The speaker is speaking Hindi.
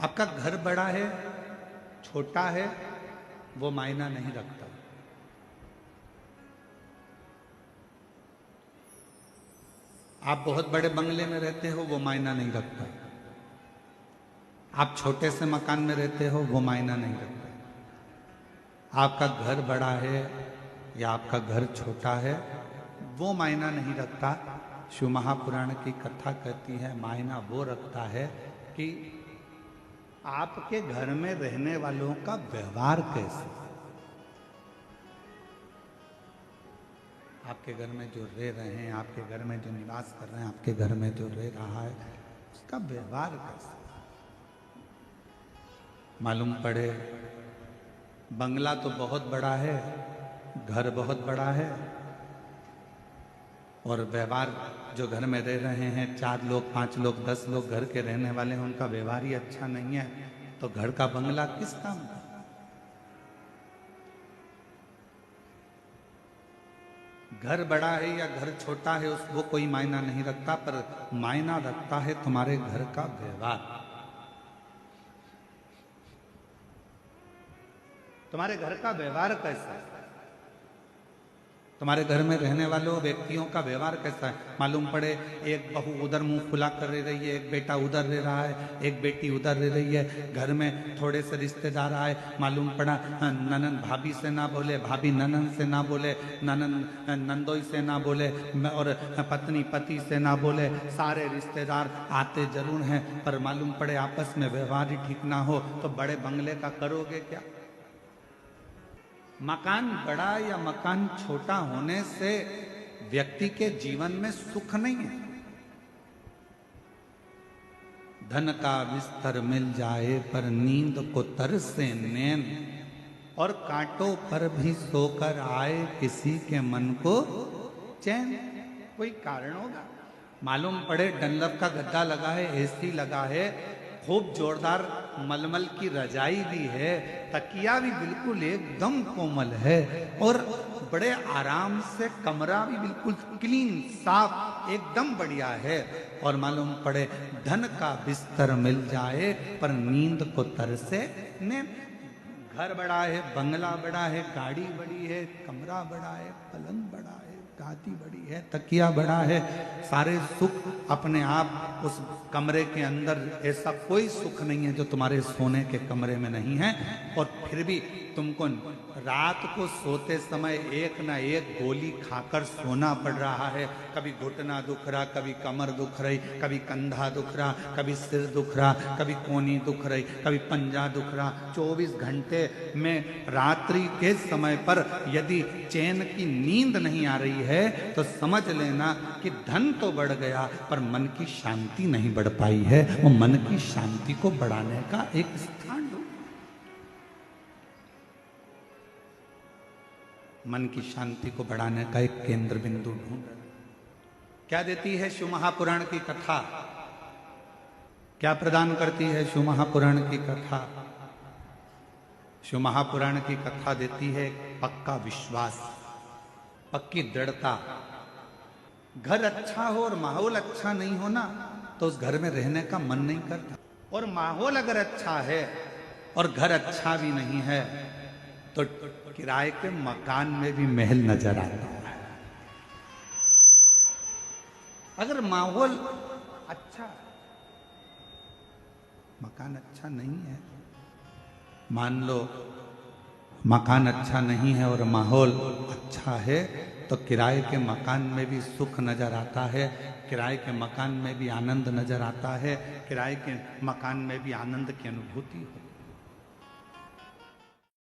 आपका घर बड़ा है छोटा है वो मायना नहीं रखता। आप बहुत बड़े बंगले में रहते हो वो मायना नहीं रखता। आप छोटे से मकान में रहते हो वो मायना नहीं रखता। आपका घर बड़ा है या आपका घर छोटा है वो मायना नहीं रखता। शिव महापुराण की कथा कहती है मायना वो रखता है कि आपके घर में रहने वालों का व्यवहार कैसे। आपके घर में जो रह रहे हैं, आपके घर में जो निवास कर रहे हैं, आपके घर में जो रह रहा है उसका व्यवहार कैसे। मालूम पड़े बंगला तो बहुत बड़ा है, घर बहुत बड़ा है और व्यवहार जो घर में रह रहे हैं 4 लोग 5 लोग 10 लोग घर के रहने वाले हैं उनका व्यवहार ही अच्छा नहीं है तो घर का बंगला किस काम का। घर बड़ा है या घर छोटा है उस वो कोई मायना नहीं रखता, पर मायना रखता है तुम्हारे घर का व्यवहार। तुम्हारे घर का व्यवहार कैसा है, तुम्हारे घर में रहने वालों व्यक्तियों का व्यवहार कैसा है। मालूम पड़े एक बहू उधर मुंह खुला कर रही है, एक बेटा उधर रह रहा है, एक बेटी उधर रह रही है, घर में थोड़े से रिश्तेदार आए, मालूम पड़ा ननन भाभी से ना बोले, भाभी ननन से ना बोले, ननन नंदोई से ना बोले और पत्नी पति से ना बोले। सारे रिश्तेदार आते जरूर हैं पर मालूम पड़े आपस में व्यवहार ही ठीक ना हो तो बड़े बंगले का करोगे क्या। मकान बड़ा या मकान छोटा होने से व्यक्ति के जीवन में सुख नहीं है। धन का बिस्तर मिल जाए पर नींद को तरसे नैन और कांटों पर भी सोकर आए किसी के मन को चैन। कोई कारण होगा। मालूम पड़े डनलप का गद्दा लगा है, एसी लगा है, खूब जोरदार मलमल की रजाई भी है, तकिया भी बिल्कुल एकदम कोमल है और बड़े आराम से कमरा भी बिल्कुल क्लीन साफ एकदम बढ़िया है और मालूम पड़े धन का बिस्तर मिल जाए पर नींद को तरसे ने। घर बड़ा है, बंगला बड़ा है, गाड़ी बड़ी है, कमरा बड़ा है, पलंग बड़ा है, गादी बड़ी है, तकिया बड़ा है, सारे सुख अपने आप उस कमरे के अंदर। ऐसा कोई सुख नहीं है जो तुम्हारे सोने के कमरे में नहीं है। और फिर भी तुमको रात को सोते समय एक ना एक गोली खाकर सोना पड़ रहा है। कभी घुटना दुख रहा, कभी कमर दुख रही, कभी कंधा दुख रहा, कभी सिर दुख रहा, कभी कोनी दुख रही, कभी पंजा दुख रहा। 24 घंटे में रात्रि के समय पर यदि चैन की नींद नहीं आ रही है तो समझ लेना कि धन तो बढ़ गया पर मन की शांति नहीं बढ़ पाई है। वो मन की शांति को बढ़ाने का एक स्थान ढूंढ, मन की शांति को बढ़ाने का एक केंद्र बिंदु ढूंढ। क्या देती है शिव महापुराण की कथा, क्या प्रदान करती है शिव महापुराण की कथा। शिव महापुराण की कथा देती है पक्का विश्वास, पक्की दृढ़ता। घर अच्छा हो और माहौल अच्छा नहीं हो ना तो उस घर में रहने का मन नहीं करता। और माहौल अगर अच्छा है और घर अच्छा भी नहीं है तो किराए के मकान में भी महल नजर आता है। अगर माहौल अच्छा, मकान अच्छा नहीं है, मान लो मकान अच्छा नहीं है और माहौल अच्छा है तो किराए के मकान में भी सुख नजर आता है, किराए के मकान में भी आनंद नजर आता है, किराए के मकान में भी आनंद की अनुभूति होती है।